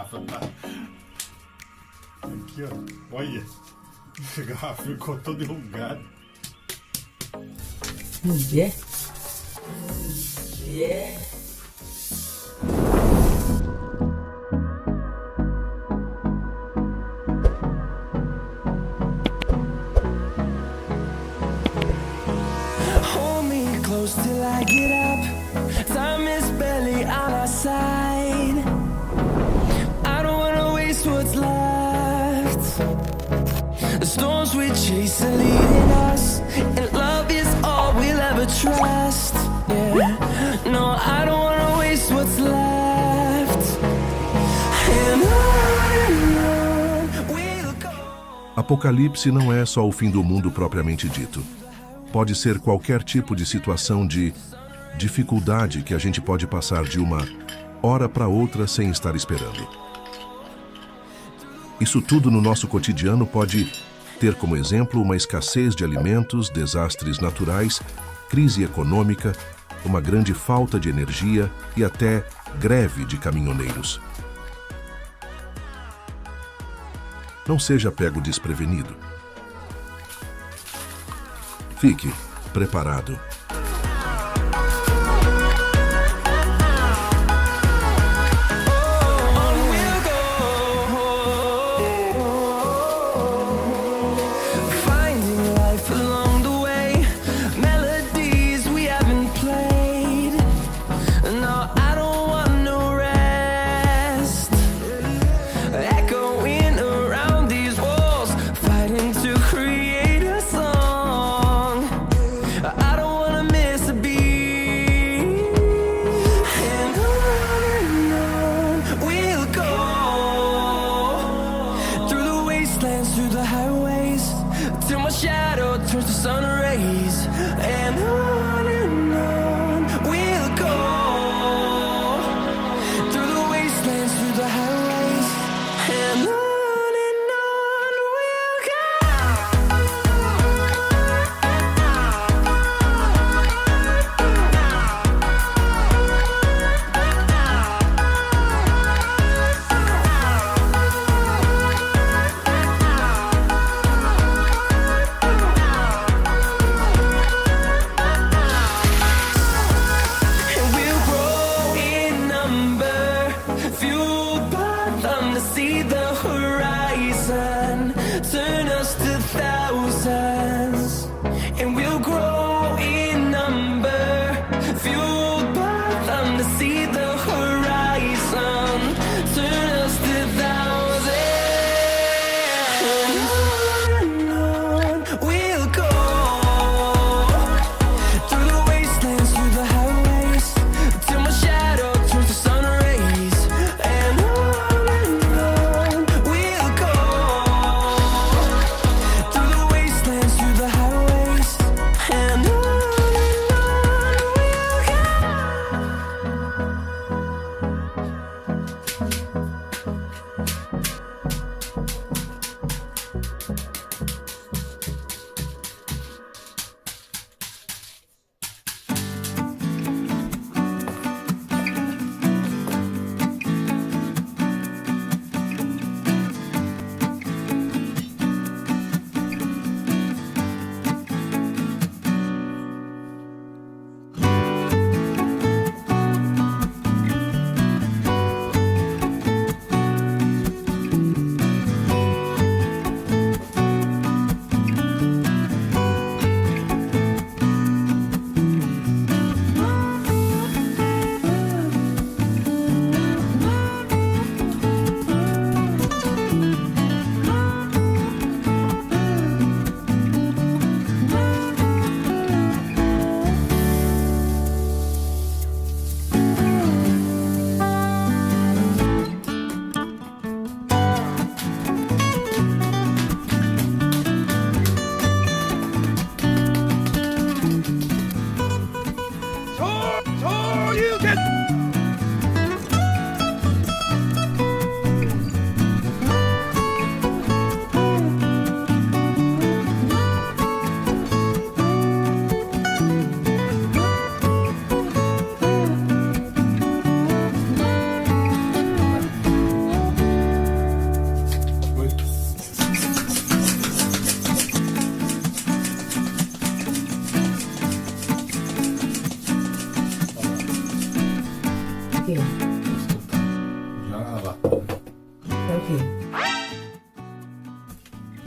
garrafa tá. Aqui, ó. Olha. A garrafa ficou toda enrugada. Yeah. Yeah. Hold me close till I get up. Time is barely on our side. I don't wanna waste what's left. The storms we chase are leading us, and love is all we'll ever trust. Yeah, no, I don't wanna waste what's left. And on we'll go. Apocalipse não é só o fim do mundo propriamente dito. Pode ser qualquer tipo de situação de dificuldade que a gente pode passar de uma hora para outra sem estar esperando. Isso tudo no nosso cotidiano pode ter como exemplo uma escassez de alimentos, desastres naturais, crise econômica, uma grande falta de energia e até greve de caminhoneiros. Não seja pego desprevenido. Fique preparado. Through the highways, till my shadow turns to sun rays, and on we'll go. Through the wastelands, through the highways, and on we'll go.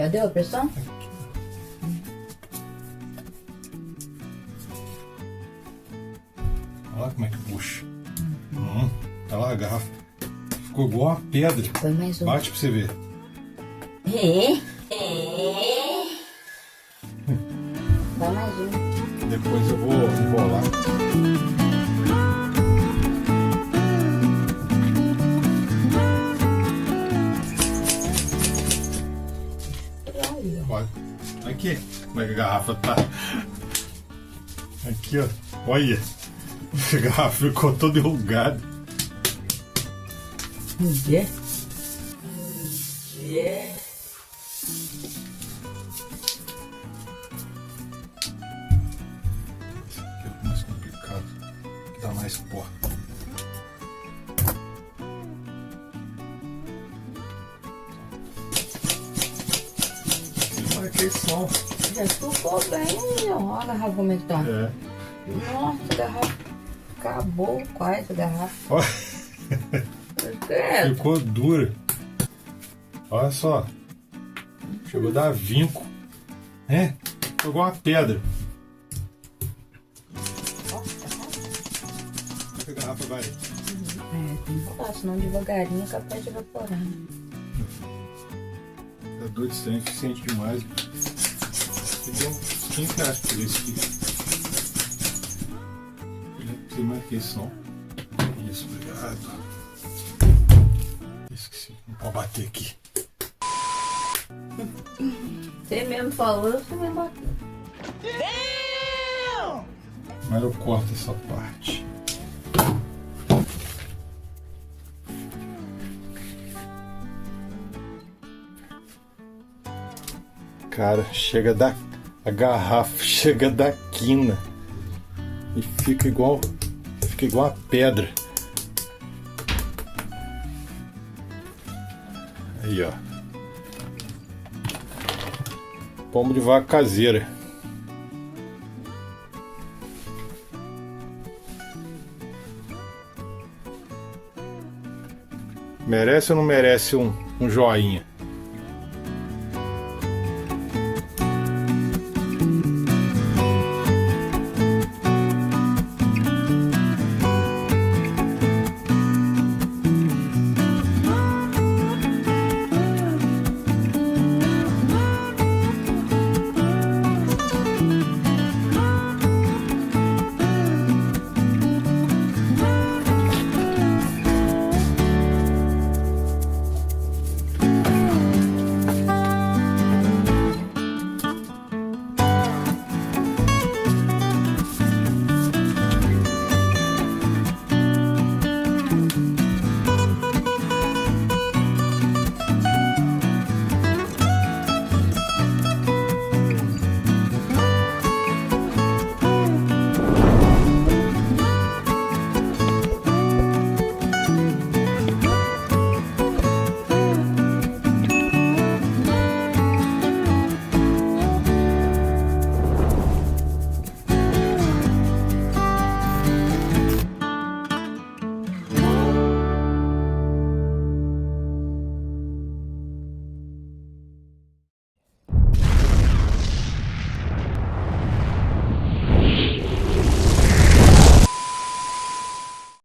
Já deu a pressão? Olha como é que puxa. Tá lá a garrafa. Ficou igual uma pedra. Põe mais um. Bate pra você ver. Dá mais um. Depois eu vou embolar. Olha. Aqui. Como é que a garrafa tá? Aqui, ó. Olha. A garrafa ficou toda enrugada. Esse aqui é o mais complicado. Que dá mais pó. Olha aquele som. Já ficou bem. Olha a garrafa como é que tá. É. Nossa, a garrafa acabou quase a garrafa. Olha. Credo. Ficou dura. Olha só. Chegou a dar vinco. É? Ficou igual uma pedra. A garrafa vai. Tem que falar, senão devagarinho é capaz de evaporar. Tá doido, isso é eficiente demais. Entendeu? Quem que acha por isso aqui? Você mais que esse som. Isso, obrigado. Esqueci. Não pode bater aqui. Você mesmo falou, você me bateu. Mas eu corto essa parte. Cara, chega da... A garrafa chega da quina. E fica igual a pedra. Aí, ó. Pombo de vaca caseira. Merece ou não merece um joinha?